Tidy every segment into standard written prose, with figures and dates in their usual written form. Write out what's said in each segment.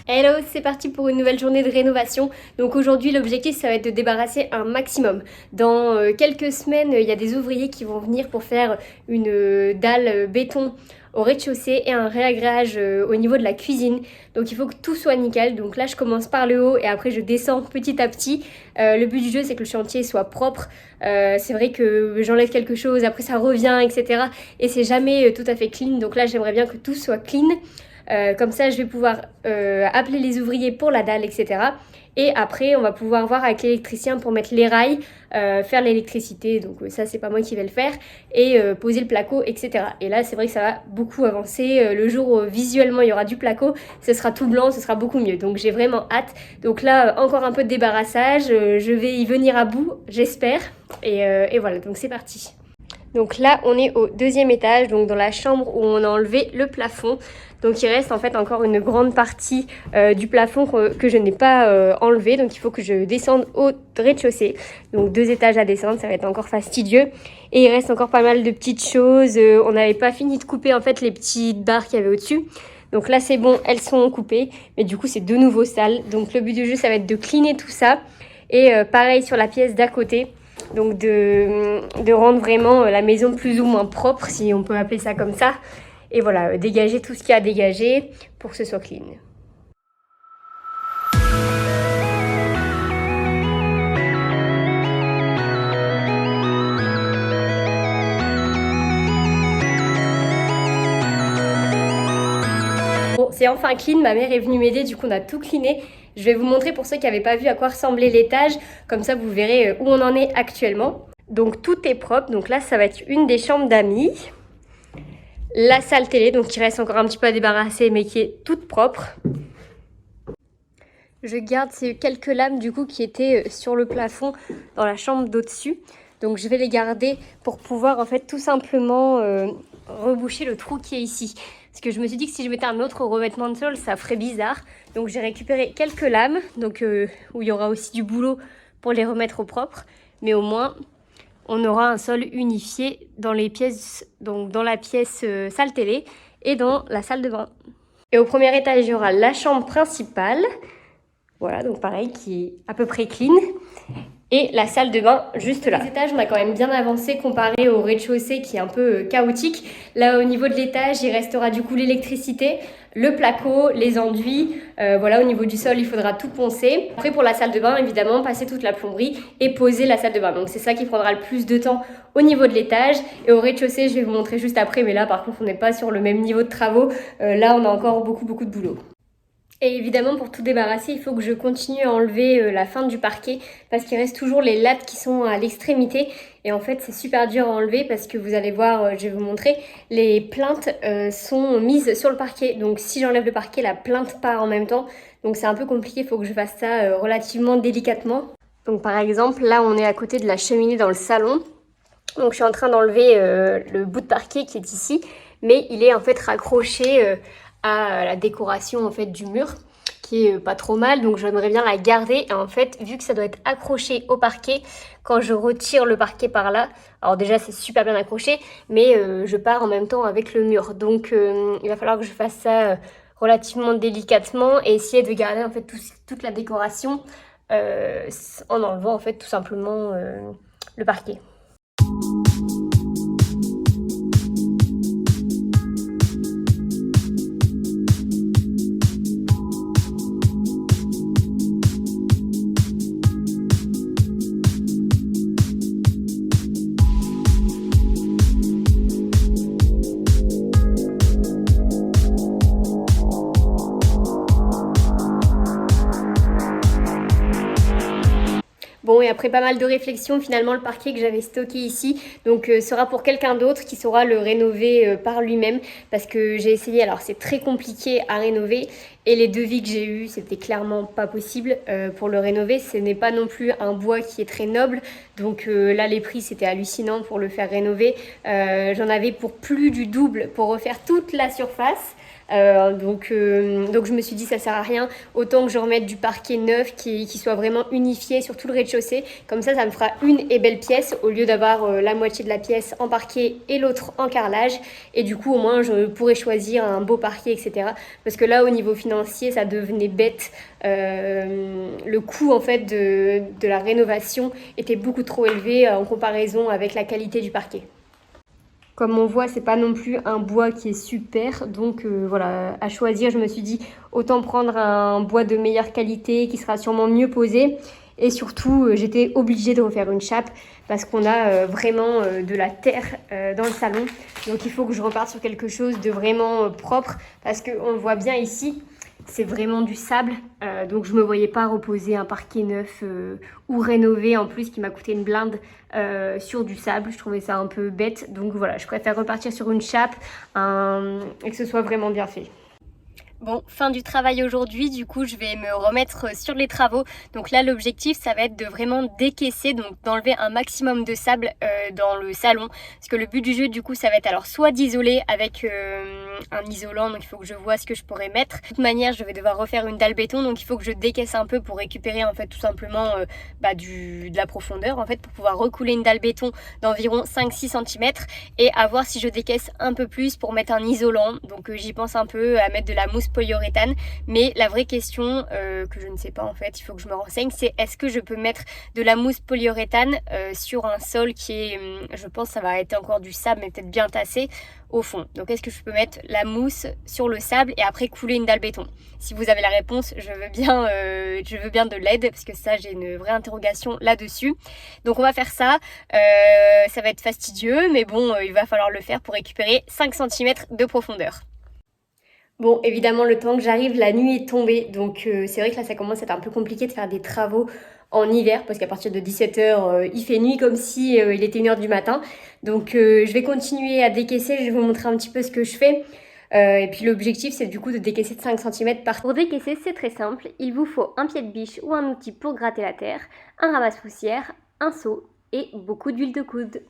Hello, c'est parti pour une nouvelle journée de rénovation. Donc aujourd'hui l'objectif ça va être de débarrasser un maximum. Dans quelques semaines il y a des ouvriers qui vont venir pour faire une dalle béton au rez-de-chaussée et un réagréage au niveau de la cuisine. Donc il faut que tout soit nickel. Donc là je commence par le haut et après je descends petit à petit. Le but du jeu c'est que le chantier soit propre. C'est vrai que j'enlève quelque chose, après ça revient, etc. Et c'est jamais tout à fait clean. Donc là j'aimerais bien que tout soit clean. Comme ça, je vais pouvoir appeler les ouvriers pour la dalle, etc. Et après, on va pouvoir voir avec l'électricien pour mettre les rails, faire l'électricité. Donc ça, c'est pas moi qui vais le faire. Et poser le placo, etc. Et là, c'est vrai que ça va beaucoup avancer. Le jour où visuellement, il y aura du placo, ce sera tout blanc, ce sera beaucoup mieux. Donc j'ai vraiment hâte. Donc là, encore un peu de débarrassage. Je vais y venir à bout, j'espère. Et voilà, donc c'est parti. Donc là, on est au deuxième étage, donc dans la chambre où on a enlevé le plafond. Donc il reste en fait encore une grande partie du plafond que je n'ai pas enlevé. Donc il faut que je descende au rez-de-chaussée. Donc 2 étages à descendre, ça va être encore fastidieux. Et il reste encore pas mal de petites choses. On n'avait pas fini de couper en fait les petites barres qu'il y avait au-dessus. Donc là c'est bon, elles sont coupées. Mais du coup c'est de nouveau sale. Donc le but du jeu ça va être de cleaner tout ça. Et pareil sur la pièce d'à côté. Donc de rendre vraiment la maison plus ou moins propre, si on peut appeler ça comme ça. Et voilà, dégager tout ce qu'il y a à dégager pour que ce soit clean. Bon, c'est enfin clean, ma mère est venue m'aider, du coup on a tout cleané. Je vais vous montrer pour ceux qui n'avaient pas vu à quoi ressemblait l'étage, comme ça vous verrez où on en est actuellement. Donc tout est propre, donc là ça va être une des chambres d'amis. La salle télé, donc il reste encore un petit peu à débarrasser mais qui est toute propre. Je garde ces quelques lames du coup qui étaient sur le plafond dans la chambre d'au-dessus. Donc je vais les garder pour pouvoir en fait tout simplement reboucher le trou qui est ici. Parce que je me suis dit que si je mettais un autre revêtement de sol, ça ferait bizarre. Donc j'ai récupéré quelques lames, donc où il y aura aussi du boulot pour les remettre au propre. Mais au moins, on aura un sol unifié dans les pièces, donc dans la pièce salle télé et dans la salle de bain. Et au premier étage, il y aura la chambre principale. Voilà, donc pareil, qui est à peu près clean. Et la salle de bain juste là. Les étages, on a quand même bien avancé comparé au rez-de-chaussée qui est un peu chaotique. Là, au niveau de l'étage, il restera du coup l'électricité, le placo, les enduits. Voilà, au niveau du sol, il faudra tout poncer. Après, pour la salle de bain, évidemment, passer toute la plomberie et poser la salle de bain. Donc, c'est ça qui prendra le plus de temps au niveau de l'étage. Et au rez-de-chaussée, je vais vous montrer juste après. Mais là, par contre, on n'est pas sur le même niveau de travaux. Là, on a encore beaucoup de boulot. Et évidemment, pour tout débarrasser, il faut que je continue à enlever la fin du parquet parce qu'il reste toujours les lattes qui sont à l'extrémité. Et en fait, c'est super dur à enlever parce que vous allez voir, je vais vous montrer, les plaintes sont mises sur le parquet. Donc si j'enlève le parquet, la plainte part en même temps. Donc c'est un peu compliqué, il faut que je fasse ça relativement délicatement. Donc par exemple, là on est à côté de la cheminée dans le salon. Donc je suis en train d'enlever le bout de parquet qui est ici. Mais il est en fait raccroché à la décoration en fait du mur qui est pas trop mal, donc j'aimerais bien la garder. Et en fait, vu que ça doit être accroché au parquet, quand je retire le parquet par là, alors déjà c'est super bien accroché, mais je pars en même temps avec le mur, donc il va falloir que je fasse ça relativement délicatement et essayer de garder en fait toute la décoration en enlevant en fait tout simplement le parquet. Bon, et après pas mal de réflexions, finalement le parquet que j'avais stocké ici donc sera pour quelqu'un d'autre qui saura le rénover par lui-même parce que j'ai essayé, alors c'est très compliqué à rénover et les devis que j'ai eus c'était clairement pas possible pour le rénover. Ce n'est pas non plus un bois qui est très noble, donc là les prix c'était hallucinant pour le faire rénover. J'en avais pour plus du double pour refaire toute la surface. Donc je me suis dit ça sert à rien, autant que je remette du parquet neuf qui soit vraiment unifié sur tout le rez-de-chaussée. Comme ça me fera une et belle pièce au lieu d'avoir la moitié de la pièce en parquet et l'autre en carrelage. Et du coup au moins je pourrais choisir un beau parquet, etc. Parce que là au niveau financier ça devenait bête. Le coût en fait de la rénovation était beaucoup trop élevé en comparaison avec la qualité du parquet. Comme on voit, c'est pas non plus un bois qui est super, donc voilà, à choisir, je me suis dit autant prendre un bois de meilleure qualité qui sera sûrement mieux posé. Et surtout, j'étais obligée de refaire une chape parce qu'on a vraiment de la terre dans le salon. Donc il faut que je reparte sur quelque chose de vraiment propre parce qu'on le voit bien ici. C'est vraiment du sable, donc je me voyais pas reposer un parquet neuf ou rénové en plus qui m'a coûté une blinde sur du sable. Je trouvais ça un peu bête, donc voilà, je préfère repartir sur une chape et que ce soit vraiment bien fait. Bon, fin du travail aujourd'hui, du coup je vais me remettre sur les travaux. Donc là l'objectif ça va être de vraiment décaisser, donc d'enlever un maximum de sable dans le salon. Parce que le but du jeu du coup ça va être alors soit d'isoler avec un isolant, donc il faut que je vois ce que je pourrais mettre. De toute manière je vais devoir refaire une dalle béton, donc il faut que je décaisse un peu pour récupérer en fait tout simplement de la profondeur en fait, pour pouvoir recouler une dalle béton d'environ 5-6 cm et à voir si je décaisse un peu plus pour mettre un isolant. Donc j'y pense un peu à mettre de la mousse polyuréthane, mais la vraie question que je ne sais pas en fait, il faut que je me renseigne, c'est est-ce que je peux mettre de la mousse polyuréthane sur un sol qui est, je pense ça va être encore du sable mais peut-être bien tassé au fond. Donc est-ce que je peux mettre la mousse sur le sable et après couler une dalle béton? Si vous avez la réponse, je veux bien de l'aide parce que ça j'ai une vraie interrogation là-dessus. Donc on va faire ça, ça va être fastidieux mais bon il va falloir le faire pour récupérer 5 cm de profondeur. Bon, évidemment, le temps que j'arrive, la nuit est tombée. Donc, c'est vrai que là, ça commence à être un peu compliqué de faire des travaux en hiver. Parce qu'à partir de 17h, il fait nuit comme si il était 1h du matin. Donc, je vais continuer à décaisser. Je vais vous montrer un petit peu ce que je fais. Et puis, l'objectif, c'est du coup de décaisser de 5 cm par... Pour décaisser, c'est très simple. Il vous faut un pied de biche ou un outil pour gratter la terre, un ramasse-poussière, un seau et beaucoup d'huile de coude.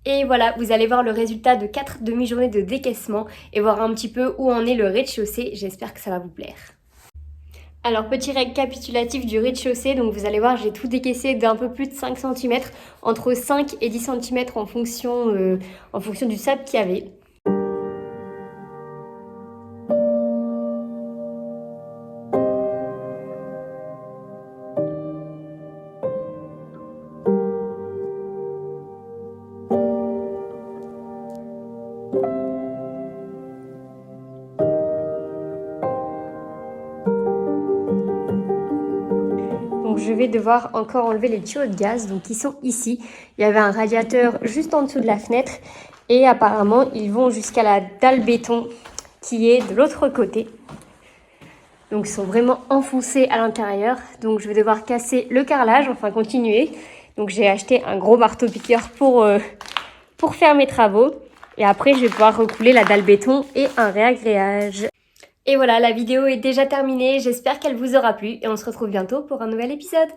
Et voilà, vous allez voir le résultat de 4 demi-journées de décaissement et voir un petit peu où en est le rez-de-chaussée. J'espère que ça va vous plaire. Alors, petit récapitulatif du rez-de-chaussée. Donc, vous allez voir, j'ai tout décaissé d'un peu plus de 5 cm, entre 5 et 10 cm en fonction du sable qu'il y avait. Donc je vais devoir encore enlever les tuyaux de gaz, donc ils sont ici. Il y avait un radiateur juste en dessous de la fenêtre et apparemment ils vont jusqu'à la dalle béton qui est de l'autre côté. Donc ils sont vraiment enfoncés à l'intérieur. Donc je vais devoir casser le carrelage, enfin continuer. Donc j'ai acheté un gros marteau-piqueur pour faire mes travaux. Et après je vais pouvoir recouler la dalle béton et un réagréage. Et voilà, la vidéo est déjà terminée. J'espère qu'elle vous aura plu et on se retrouve bientôt pour un nouvel épisode.